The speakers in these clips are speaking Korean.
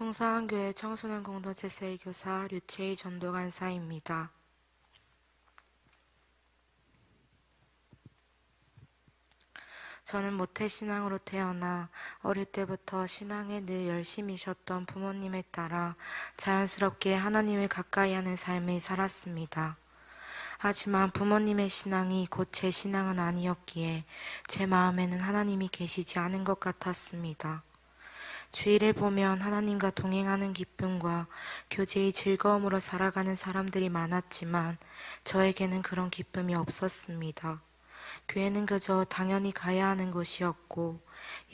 풍성한교회 청소년 공동체 세교사 류채희 전도간사입니다. 저는 모태신앙으로 태어나 어릴 때부터 신앙에 늘 열심이셨던 부모님에 따라 자연스럽게 하나님을 가까이 하는 삶을 살았습니다. 하지만 부모님의 신앙이 곧 제 신앙은 아니었기에 제 마음에는 하나님이 계시지 않은 것 같았습니다. 주위를 보면 하나님과 동행하는 기쁨과 교제의 즐거움으로 살아가는 사람들이 많았지만 저에게는 그런 기쁨이 없었습니다. 교회는 그저 당연히 가야 하는 곳이었고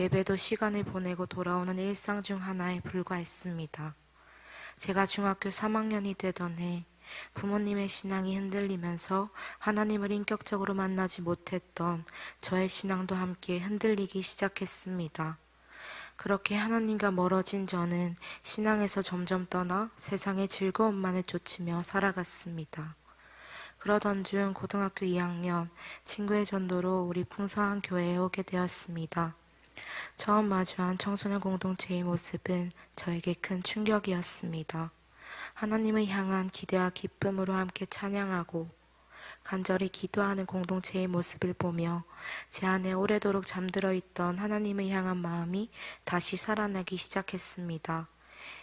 예배도 시간을 보내고 돌아오는 일상 중 하나에 불과했습니다. 제가 중학교 3학년이 되던 해 부모님의 신앙이 흔들리면서 하나님을 인격적으로 만나지 못했던 저의 신앙도 함께 흔들리기 시작했습니다. 그렇게 하나님과 멀어진 저는 신앙에서 점점 떠나 세상의 즐거움만을 쫓으며 살아갔습니다. 그러던 중 고등학교 2학년 친구의 전도로 우리 풍성한 교회에 오게 되었습니다. 처음 마주한 청소년 공동체의 모습은 저에게 큰 충격이었습니다. 하나님을 향한 기대와 기쁨으로 함께 찬양하고 간절히 기도하는 공동체의 모습을 보며 제 안에 오래도록 잠들어 있던 하나님을 향한 마음이 다시 살아나기 시작했습니다.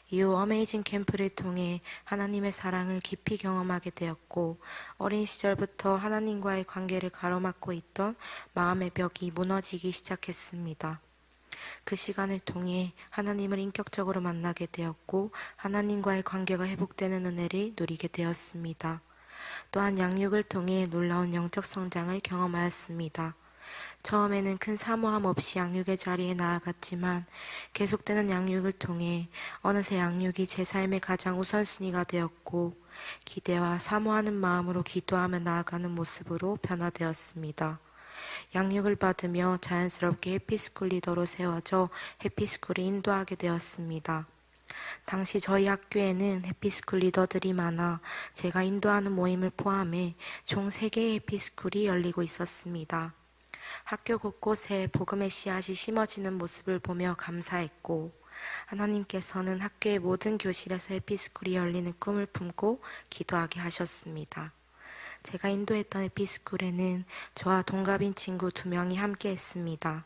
이후 어메이징 캠프를 통해 하나님의 사랑을 깊이 경험하게 되었고 어린 시절부터 하나님과의 관계를 가로막고 있던 마음의 벽이 무너지기 시작했습니다. 그 시간을 통해 하나님을 인격적으로 만나게 되었고 하나님과의 관계가 회복되는 은혜를 누리게 되었습니다. 또한 양육을 통해 놀라운 영적 성장을 경험하였습니다. 처음에는 큰 사모함 없이 양육의 자리에 나아갔지만 계속되는 양육을 통해 어느새 양육이 제 삶의 가장 우선순위가 되었고 기대와 사모하는 마음으로 기도하며 나아가는 모습으로 변화되었습니다. 양육을 받으며 자연스럽게 해피스쿨 리더로 세워져 해피스쿨을 인도하게 되었습니다. 당시 저희 학교에는 해피스쿨 리더들이 많아 제가 인도하는 모임을 포함해 총 3개의 해피스쿨이 열리고 있었습니다. 학교 곳곳에 복음의 씨앗이 심어지는 모습을 보며 감사했고 하나님께서는 학교의 모든 교실에서 해피스쿨이 열리는 꿈을 품고 기도하게 하셨습니다. 제가 인도했던 해피스쿨에는 저와 동갑인 친구 2명이 함께 했습니다.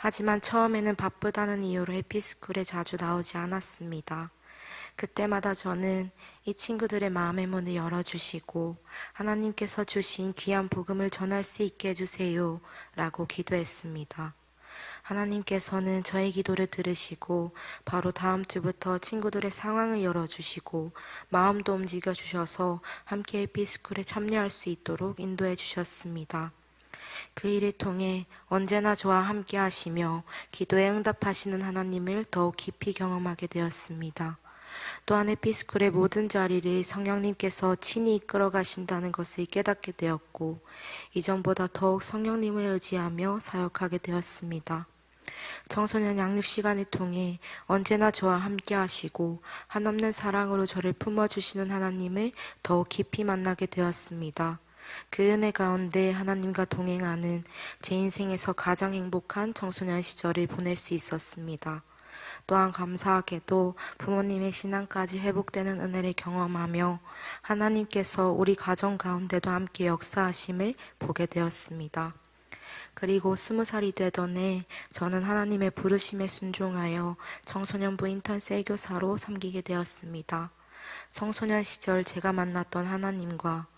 하지만 처음에는 바쁘다는 이유로 해피스쿨에 자주 나오지 않았습니다. 그때마다 저는 이 친구들의 마음의 문을 열어주시고 하나님께서 주신 귀한 복음을 전할 수 있게 해주세요 라고 기도했습니다. 하나님께서는 저의 기도를 들으시고 바로 다음 주부터 친구들의 상황을 열어주시고 마음도 움직여주셔서 함께 해피스쿨에 참여할 수 있도록 인도해 주셨습니다. 그 일을 통해 언제나 저와 함께 하시며 기도에 응답하시는 하나님을 더욱 깊이 경험하게 되었습니다. 또한 해피스쿨의 모든 자리를 성령님께서 친히 이끌어 가신다는 것을 깨닫게 되었고 이전보다 더욱 성령님을 의지하며 사역하게 되었습니다. 청소년 양육 시간을 통해 언제나 저와 함께 하시고 한없는 사랑으로 저를 품어주시는 하나님을 더욱 깊이 만나게 되었습니다. 그 은혜 가운데 하나님과 동행하는 제 인생에서 가장 행복한 청소년 시절을 보낼 수 있었습니다. 또한 감사하게도 부모님의 신앙까지 회복되는 은혜를 경험하며 하나님께서 우리 가정 가운데도 함께 역사하심을 보게 되었습니다. 그리고 20살이 되던 해 저는 하나님의 부르심에 순종하여 청소년부 인턴 세교사로 섬기게 되었습니다. 청소년 시절 제가 만났던 하나님과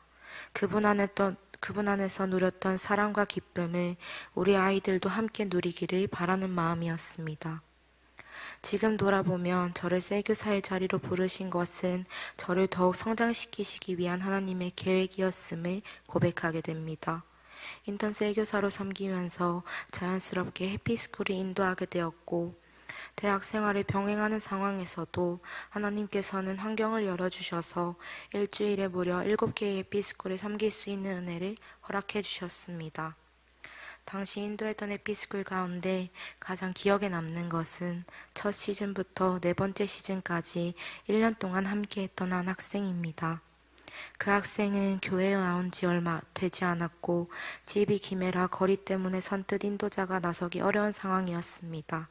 그분 안에서 누렸던 사랑과 기쁨을 우리 아이들도 함께 누리기를 바라는 마음이었습니다. 지금 돌아보면 저를 세교사의 자리로 부르신 것은 저를 더욱 성장시키시기 위한 하나님의 계획이었음을 고백하게 됩니다. 인턴 세교사로 섬기면서 자연스럽게 해피스쿨을 인도하게 되었고 대학 생활을 병행하는 상황에서도 하나님께서는 환경을 열어주셔서 일주일에 무려 7개의 해피스쿨을 섬길 수 있는 은혜를 허락해 주셨습니다. 당시 인도했던 해피스쿨 가운데 가장 기억에 남는 것은 첫 시즌부터 4번째 시즌까지 1년 동안 함께했던 한 학생입니다. 그 학생은 교회에 나온 지 얼마 되지 않았고 집이 김해라 거리 때문에 선뜻 인도자가 나서기 어려운 상황이었습니다.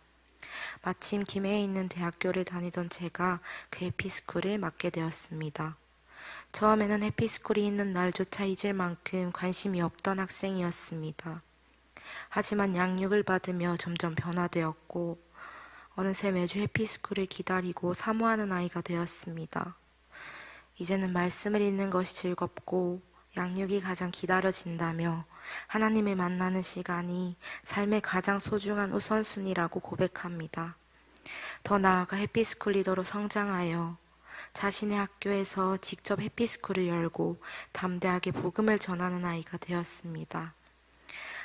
마침 김해에 있는 대학교를 다니던 제가 그 해피스쿨을 맡게 되었습니다. 처음에는 해피스쿨이 있는 날조차 잊을 만큼 관심이 없던 학생이었습니다. 하지만 양육을 받으며 점점 변화되었고 어느새 매주 해피스쿨을 기다리고 사모하는 아이가 되었습니다. 이제는 말씀을 읽는 것이 즐겁고 양육이 가장 기다려진다며 하나님을 만나는 시간이 삶의 가장 소중한 우선순위라고 고백합니다. 더 나아가 해피스쿨 리더로 성장하여 자신의 학교에서 직접 해피스쿨을 열고 담대하게 복음을 전하는 아이가 되었습니다.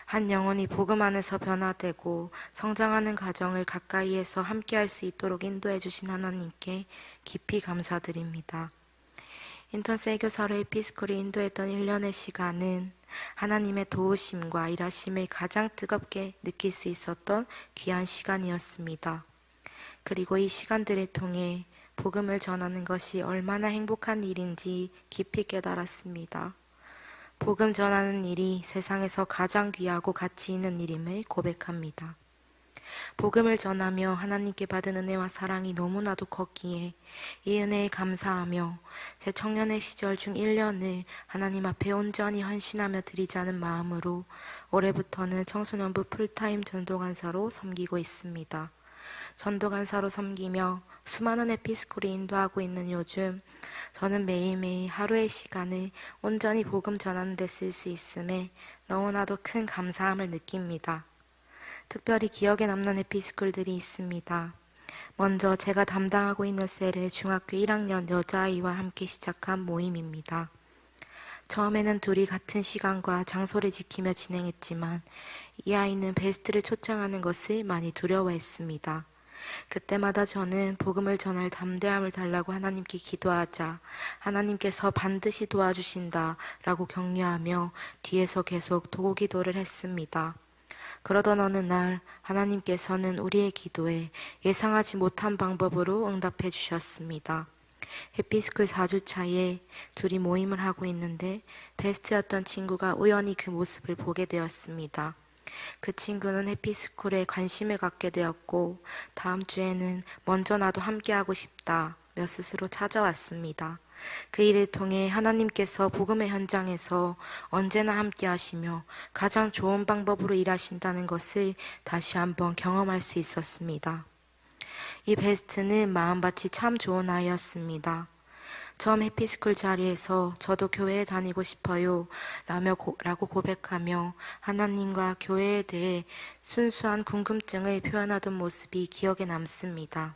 한 영혼이 복음 안에서 변화되고 성장하는 과정을 가까이에서 함께할 수 있도록 인도해 주신 하나님께 깊이 감사드립니다. 인턴 세교사로 해피스쿨을 인도했던 1년의 시간은 하나님의 도우심과 일하심을 가장 뜨겁게 느낄 수 있었던 귀한 시간이었습니다. 그리고 이 시간들을 통해 복음을 전하는 것이 얼마나 행복한 일인지 깊이 깨달았습니다. 복음 전하는 일이 세상에서 가장 귀하고 가치 있는 일임을 고백합니다. 복음을 전하며 하나님께 받은 은혜와 사랑이 너무나도 컸기에 이 은혜에 감사하며 제 청년의 시절 중 1년을 하나님 앞에 온전히 헌신하며 드리자는 마음으로 올해부터는 청소년부 풀타임 전도간사로 섬기고 있습니다. 전도간사로 섬기며 수많은 에피스쿨을 인도하고 있는 요즘 저는 매일매일 하루의 시간을 온전히 복음 전하는 데 쓸 수 있음에 너무나도 큰 감사함을 느낍니다. 특별히 기억에 남는 에피스쿨들이 있습니다. 먼저 제가 담당하고 있는 셀의 중학교 1학년 여자아이와 함께 시작한 모임입니다. 처음에는 둘이 같은 시간과 장소를 지키며 진행했지만 이 아이는 베스트를 초청하는 것을 많이 두려워했습니다. 그때마다 저는 복음을 전할 담대함을 달라고 하나님께 기도하자 하나님께서 반드시 도와주신다 라고 격려하며 뒤에서 계속 도구기도를 했습니다. 그러던 어느 날 하나님께서는 우리의 기도에 예상하지 못한 방법으로 응답해 주셨습니다. 해피스쿨 4주차에 둘이 모임을 하고 있는데 베스트였던 친구가 우연히 그 모습을 보게 되었습니다. 그 친구는 해피스쿨에 관심을 갖게 되었고 다음 주에는 먼저 나도 함께하고 싶다며 스스로 찾아왔습니다. 그 일을 통해 하나님께서 복음의 현장에서 언제나 함께 하시며 가장 좋은 방법으로 일하신다는 것을 다시 한번 경험할 수 있었습니다. 이 베스트는 마음밭이 참 좋은 아이였습니다. 처음 해피스쿨 자리에서 저도 교회에 다니고 싶어요 라고 고백하며 하나님과 교회에 대해 순수한 궁금증을 표현하던 모습이 기억에 남습니다.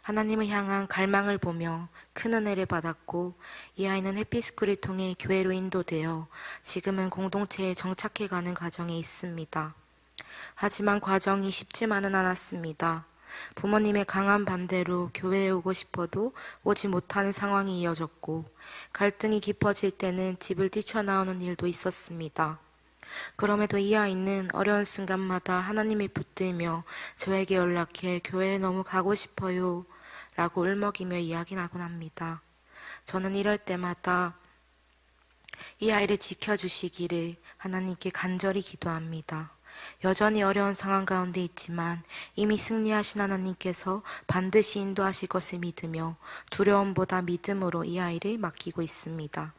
하나님을 향한 갈망을 보며 큰 은혜를 받았고 이 아이는 해피스쿨을 통해 교회로 인도되어 지금은 공동체에 정착해가는 과정에 있습니다. 하지만 과정이 쉽지만은 않았습니다. 부모님의 강한 반대로 교회에 오고 싶어도 오지 못하는 상황이 이어졌고 갈등이 깊어질 때는 집을 뛰쳐나오는 일도 있었습니다. 그럼에도 이 아이는 어려운 순간마다 하나님을 붙들며 저에게 연락해 교회에 너무 가고 싶어요 라고 울먹이며 이야기하곤 합니다. 저는 이럴 때마다 이 아이를 지켜주시기를 하나님께 간절히 기도합니다. 여전히 어려운 상황 가운데 있지만 이미 승리하신 하나님께서 반드시 인도하실 것을 믿으며 두려움보다 믿음으로 이 아이를 맡기고 있습니다.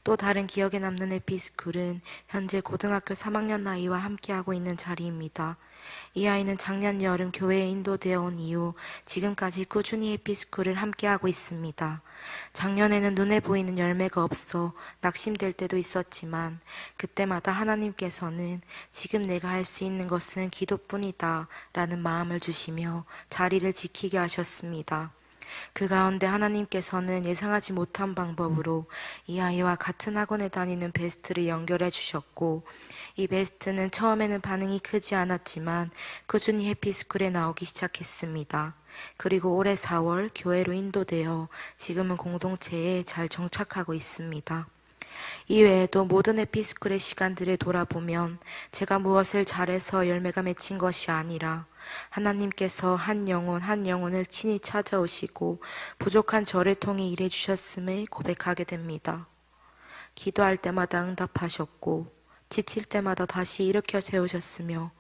또 다른 기억에 남는 에피스쿨은 현재 고등학교 3학년 아이와 함께하고 있는 자리입니다. 이 아이는 작년 여름 교회에 인도되어 온 이후 지금까지 꾸준히 에피스쿨을 함께하고 있습니다. 작년에는 눈에 보이는 열매가 없어 낙심될 때도 있었지만 그때마다 하나님께서는 지금 내가 할 수 있는 것은 기도뿐이다 라는 마음을 주시며 자리를 지키게 하셨습니다. 그 가운데 하나님께서는 예상하지 못한 방법으로 이 아이와 같은 학원에 다니는 베스트를 연결해 주셨고 이 베스트는 처음에는 반응이 크지 않았지만 꾸준히 해피스쿨에 나오기 시작했습니다. 그리고 올해 4월 교회로 인도되어 지금은 공동체에 잘 정착하고 있습니다. 이외에도 모든 에피스쿨의 시간들을 돌아보면 제가 무엇을 잘해서 열매가 맺힌 것이 아니라 하나님께서 한 영혼 한 영혼을 친히 찾아오시고 부족한 저를 통해 일해 주셨음을 고백하게 됩니다. 기도할 때마다 응답하셨고 지칠 때마다 다시 일으켜 세우셨으며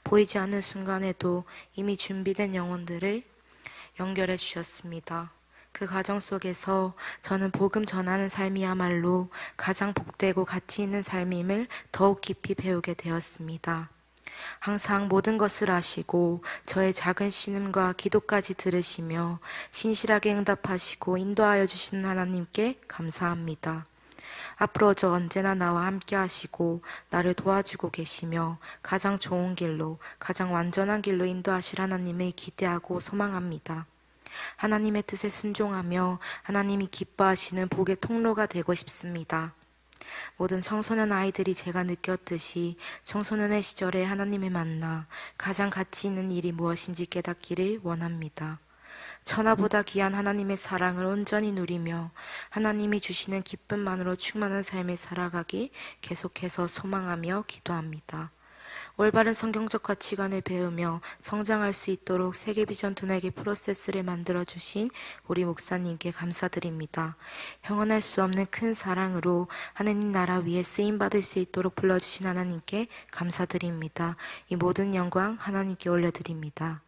보이지 않는 순간에도 이미 준비된 영혼들을 연결해 주셨습니다. 그 과정 속에서 저는 복음 전하는 삶이야말로 가장 복되고 가치 있는 삶임을 더욱 깊이 배우게 되었습니다. 항상 모든 것을 아시고 저의 작은 신음과 기도까지 들으시며 신실하게 응답하시고 인도하여 주시는 하나님께 감사합니다. 앞으로 저 언제나 나와 함께 하시고 나를 도와주고 계시며 가장 좋은 길로, 가장 완전한 길로 인도하실 하나님을 기대하고 소망합니다. 하나님의 뜻에 순종하며 하나님이 기뻐하시는 복의 통로가 되고 싶습니다. 모든 청소년 아이들이 제가 느꼈듯이 청소년의 시절에 하나님을 만나 가장 가치 있는 일이 무엇인지 깨닫기를 원합니다. 천하보다 귀한 하나님의 사랑을 온전히 누리며 하나님이 주시는 기쁨만으로 충만한 삶을 살아가길 계속해서 소망하며 기도합니다. 올바른 성경적 가치관을 배우며 성장할 수 있도록 세계비전 두날개 프로세스를 만들어주신 우리 목사님께 감사드립니다. 형언할 수 없는 큰 사랑으로 하느님 나라 위에 쓰임받을 수 있도록 불러주신 하나님께 감사드립니다. 이 모든 영광 하나님께 올려드립니다.